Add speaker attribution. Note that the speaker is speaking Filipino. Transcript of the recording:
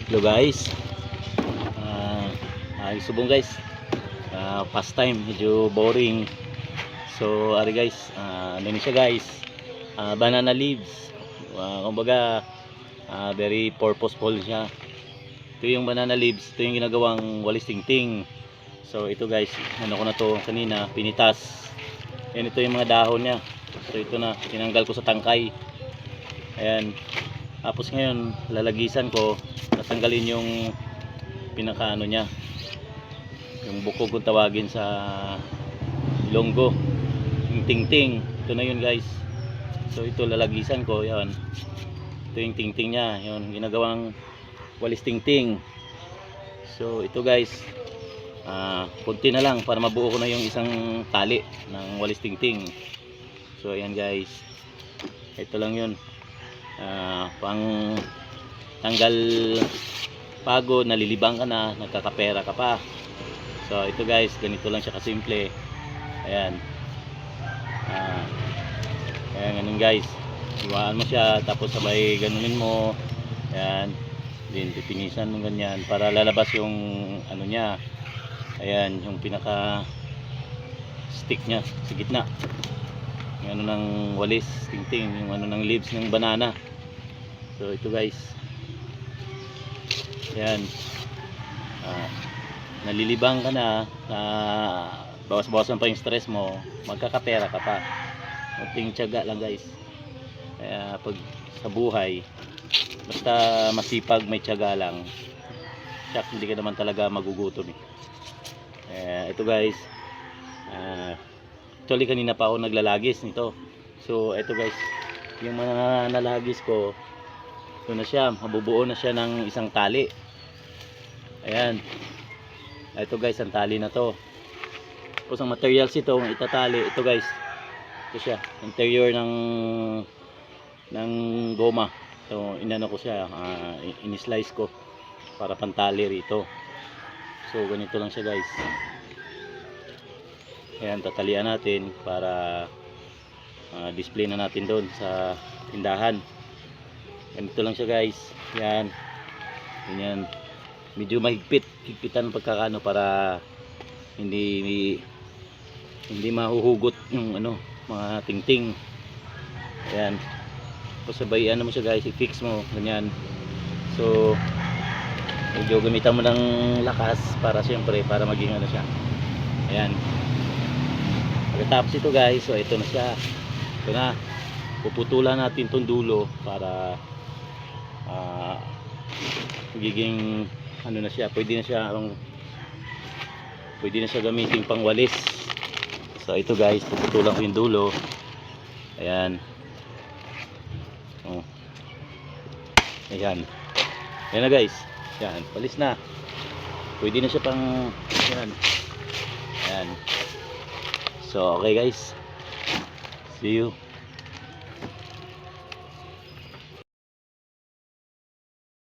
Speaker 1: Hello guys, subong guys, pastime medyo boring. So ari guys, ano ni siya guys, banana leaves. Kumbaga very purposeful siya. Ito yung banana leaves, ito yung ginagawang walis tingting. So ito guys, ano ko na to kanina, pinitas. Yan, ito yung mga dahon niya. So ito na, tinanggal ko sa tangkay. Ayan. Tapos ngayon, lalagisan ko, tatanggalin yung pinakaano niya, yung bukog kung tawagin sa Ilonggo, yung tingting. Ito na yun guys. So ito lalagisan ko, yan. Ito yung tingting niya, yun, ginagawang walis tingting. So ito guys, kunti na lang para mabuo ko na yung isang tali ng walis tingting. So ayan guys, ito lang yun. Pang tanggal pagod, nalilibang ka na, nagkakapera ka pa. So ito guys, ganito lang siya kasimple. Ayan, ayan, ganun guys, iwaan mo siya, tapos sabay ganunin mo. Ayan, din pipinisan mo ganyan para lalabas yung ano niya. Ayan, yung pinaka stick nya sa gitna, yung ano ng walis tingting, yung ano ng leaves ng banana. So ito guys, yan, nalilibang ka na, bawas-bawasan pa yung stress mo, magkakapera ka pa. Kunting tiyaga lang guys. Kaya pag sa buhay, basta masipag, may tiyaga lang, tsak, hindi ka naman talaga magugutom ito guys, actually kanina pa ako naglalagis nito. So ito guys, yung mga nalagis ko, ito na siya, mabubuo na siya ng isang tali. Ayan, ito guys, ang tali na to. Tapos ang materials ito, ang itatali, ito guys, ito siya, interior ng goma. So inano ko siya, in-slice ko para pantali rito. So ganito lang siya guys. Ayan, tatalian natin para display na natin doon sa tindahan. Ganito lang siya guys. Yan. Ganyan. Medyo higpitan pagkakano para hindi mahuhugot yung ano, mga tingting. Ayan. So sabayan mo siya guys, i-fix mo ganyan. So medyo gamitan mo ng lakas para siyempre para maging ano siya. Ayan. Pagkatapos ito guys, so ito na siya. Ito na. Puputulan natin tong dulo para magiging ano na siya, pwede na siya gamitin pang walis. So ito guys, puputulan ko yung dulo. Ayan. Ayan. Ayan na guys. Ayan, walis na. Pwede na siya pang ayan. Ayan. So okay guys, see you.